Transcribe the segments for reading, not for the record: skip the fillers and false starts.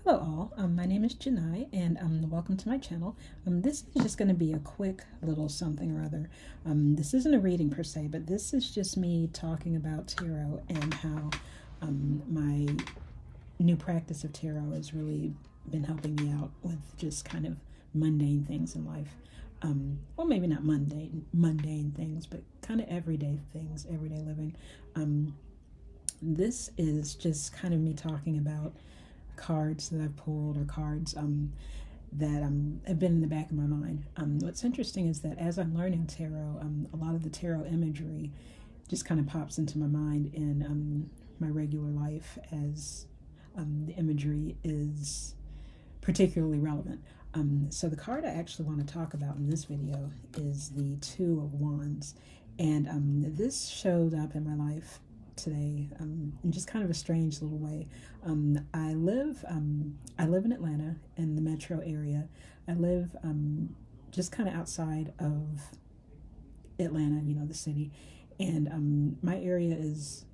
Hello all, my name is Janai and welcome to my channel. This is just going to be a quick little something or other. This isn't a reading per se, but this is just me talking about tarot and how my new practice of tarot has really been helping me out with just kind of mundane things in life. Well, maybe not mundane things, but kind of everyday things, everyday living. This is just kind of me talking about cards that I've pulled or cards that have been in the back of my mind. What's interesting is that as I'm learning tarot, a lot of the tarot imagery just kind of pops into my mind in my regular life as the imagery is particularly relevant. So the card I actually want to talk about in this video is the Two of Wands. And this showed up in my life today in just kind of a strange little way. I live in Atlanta in the metro area. I live just kind of outside of Atlanta, the city, and my area is,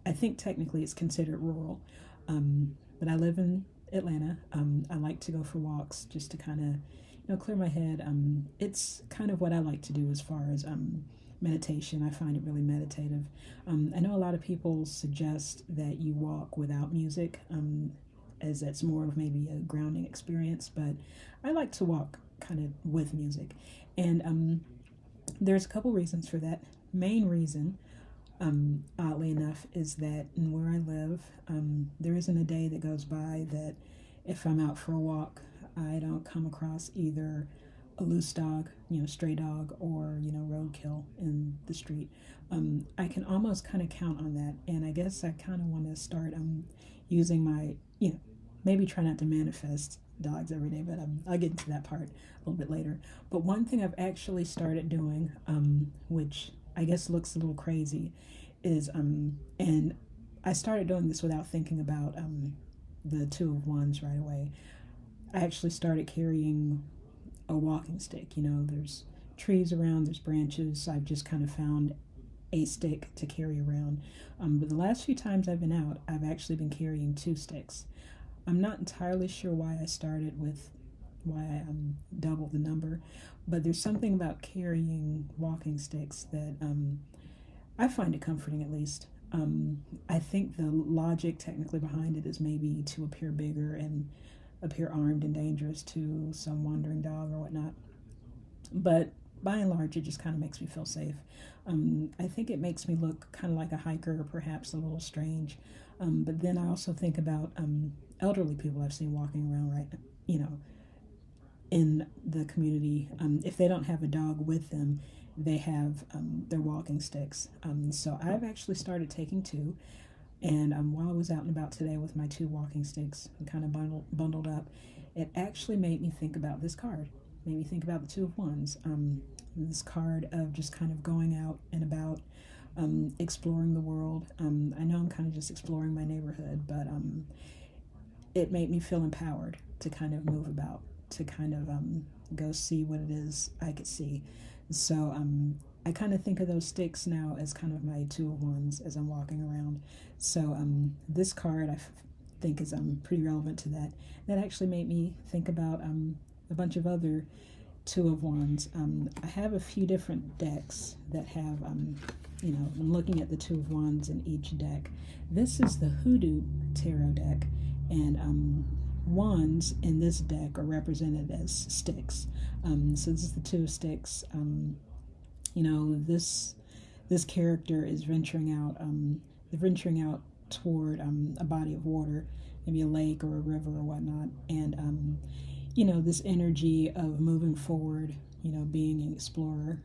I think technically it's considered rural, but I live in Atlanta. I like to go for walks just to kind of clear my head. It's kind of what I like to do as far as meditation. I find it really meditative. I know a lot of people suggest that you walk without music, as that's more of maybe a grounding experience, but I like to walk kind of with music. And there's a couple reasons for that. Main reason, oddly enough, is that in where I live, there isn't a day that goes by that if I'm out for a walk, I don't come across either a loose dog, stray dog, or, roadkill in the street. I can almost kind of count on that. And I guess I kind of want to start using my, maybe try not to manifest dogs every day, but I'll get into that part a little bit later. But one thing I've actually started doing, which I guess looks a little crazy, is, and I started doing this without thinking about the Two of Wands right away. I actually started carrying a walking stick. There's trees around, there's branches. I've just kind of found a stick to carry around. But the last few times I've been out, I've actually been carrying two sticks. I'm not entirely sure why I doubled the number, but there's something about carrying walking sticks that I find it comforting, at least. I think the logic technically behind it is maybe to appear bigger and appear armed and dangerous to some wandering dog or whatnot. But by and large, it just kind of makes me feel safe. I think it makes me look kind of like a hiker, or perhaps a little strange. But then I also think about elderly people I've seen walking around, right, in the community. If they don't have a dog with them, they have their walking sticks. So I've actually started taking two. And while I was out and about today with my two walking sticks and kind of bundled up, it actually made me think about this card. Made me think about the Two of Wands. This card of just kind of going out and about, exploring the world. I know I'm kind of just exploring my neighborhood, but it made me feel empowered to kind of move about, to kind of go see what it is I could see. So I kind of think of those sticks now as kind of my Two of Wands as I'm walking around. So this card think is pretty relevant to that. That actually made me think about a bunch of other Two of Wands. I have a few different decks that have, I'm looking at the Two of Wands in each deck. This is the Hoodoo Tarot deck, and wands in this deck are represented as sticks. So this is the Two of Sticks. This character is venturing out toward a body of water, maybe a lake or a river or whatnot, and this energy of moving forward, being an explorer,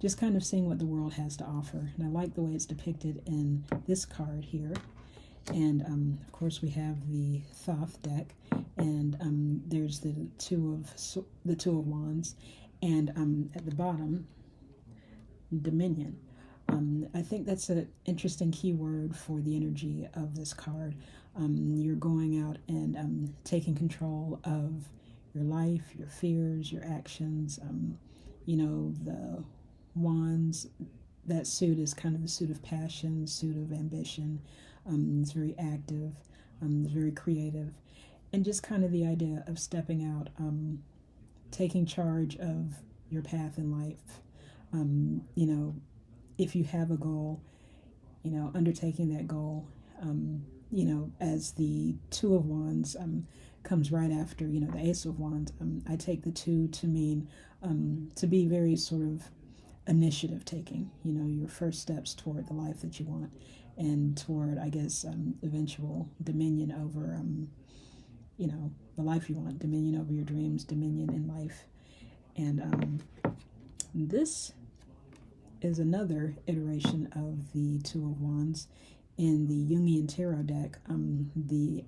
just kind of seeing what the world has to offer. And I like the way it's depicted in this card here. And of course we have the Thoth deck, and there's the Two of Wands, and at the bottom, Dominion. I think that's an interesting keyword for the energy of this card. You're going out and taking control of your life, your fears, your actions. The wands, that suit is kind of a suit of passion, suit of ambition. It's very active, it's very creative. and just kind of the idea of stepping out, taking charge of your path in life. You know, if you have a goal, you know, undertaking that goal. You know, as the Two of Wands comes right after, you know, the Ace of Wands, I take the two to mean to be very sort of initiative taking, you know, your first steps toward the life that you want and toward, I guess, eventual dominion over, you know, the life you want, dominion over your dreams, dominion in life. And this is another iteration of the Two of Wands in the Jungian Tarot deck. The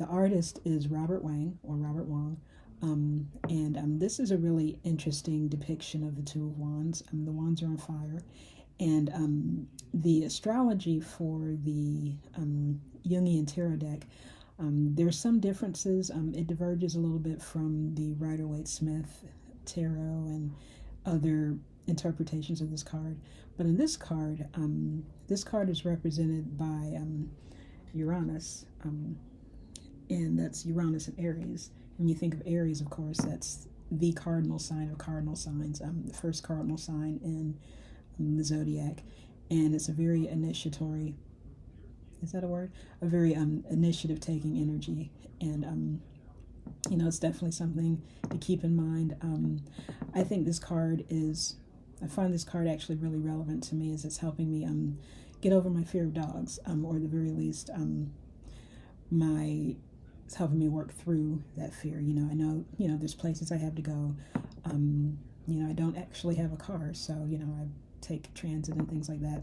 artist is Robert Wang, or Robert Wong, and this is a really interesting depiction of the Two of Wands. The wands are on fire, and the astrology for the Jungian Tarot deck, there's some differences. It diverges a little bit from the Rider-Waite-Smith Tarot and other interpretations of this card. But in this card is represented by Uranus, and that's Uranus and Aries. When you think of Aries, of course, that's the cardinal sign of cardinal signs, the first cardinal sign in the zodiac, and it's a very initiatory, is that a word? A very initiative-taking energy, and you know, it's definitely something to keep in mind. I think this card is, I find this card actually really relevant to me, as it's helping me get over my fear of dogs, or at the very least, it's helping me work through that fear. You know, I know, you know, there's places I have to go. You know, I don't actually have a car, so, you know, I take transit and things like that.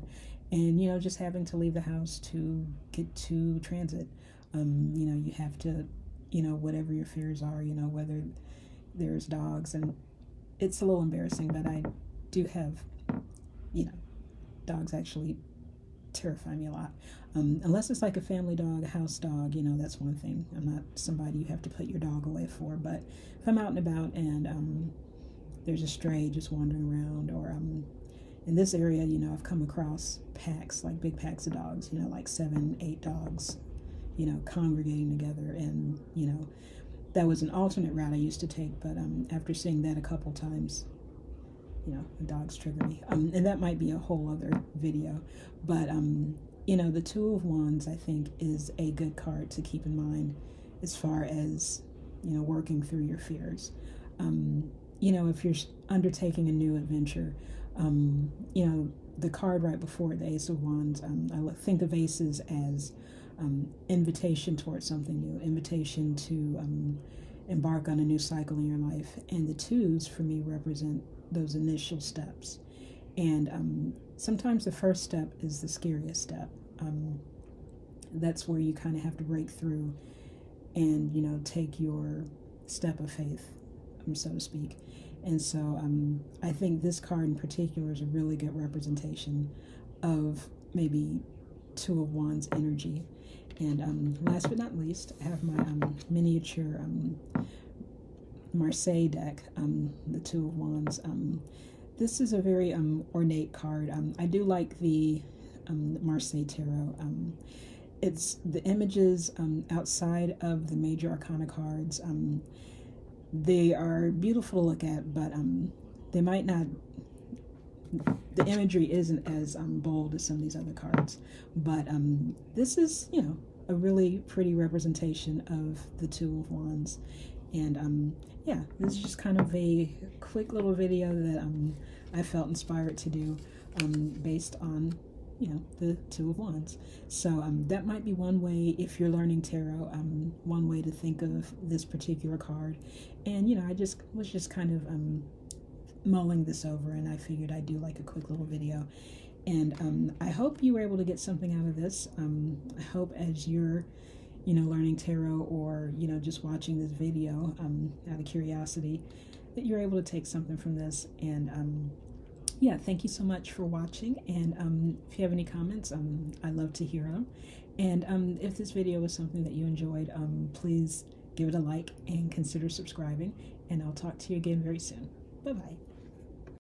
And, you know, just having to leave the house to get to transit, you know, you have to, you know, whatever your fears are, you know, whether there's dogs, and it's a little embarrassing, but I do have, you know, dogs actually terrify me a lot. Unless it's like a family dog, a house dog, you know, that's one thing. I'm not somebody you have to put your dog away for, but if I'm out and about and there's a stray just wandering around, or in this area, you know, I've come across packs, like big packs of dogs, you know, like 7, 8 dogs, you know, congregating together. And, you know, that was an alternate route I used to take, but after seeing that a couple times, you know, the dogs trigger me. And that might be a whole other video. But, you know, the Two of Wands, I think, is a good card to keep in mind as far as, you know, working through your fears. You know, if you're undertaking a new adventure, you know, the card right before the Ace of Wands, I think of aces as invitation towards something new, invitation to embark on a new cycle in your life. And the twos, for me, represent those initial steps. And sometimes the first step is the scariest step. That's where you kind of have to break through and, you know, take your step of faith, so to speak. And so I think this card in particular is a really good representation of maybe Two of Wands energy. And last but not least, I have my miniature Marseille deck, the Two of Wands. This is a very ornate card. I do like the Marseille Tarot. It's the images outside of the major arcana cards. They are beautiful to look at, but they might not, the imagery isn't as bold as some of these other cards. But this is, you know, a really pretty representation of the Two of Wands. And yeah, this is just kind of a quick little video that I felt inspired to do based on, you know, the Two of Wands. So that might be one way, if you're learning tarot, one way to think of this particular card. And, you know, I just was just kind of mulling this over, and I figured I'd do like a quick little video. And I hope you were able to get something out of this. I hope as you're, you know, learning tarot, or, you know, just watching this video out of curiosity, that you're able to take something from this. And yeah, thank you so much for watching. And if you have any comments, I'd love to hear them. And if this video was something that you enjoyed, please give it a like and consider subscribing. And I'll talk to you again very soon. Bye-bye.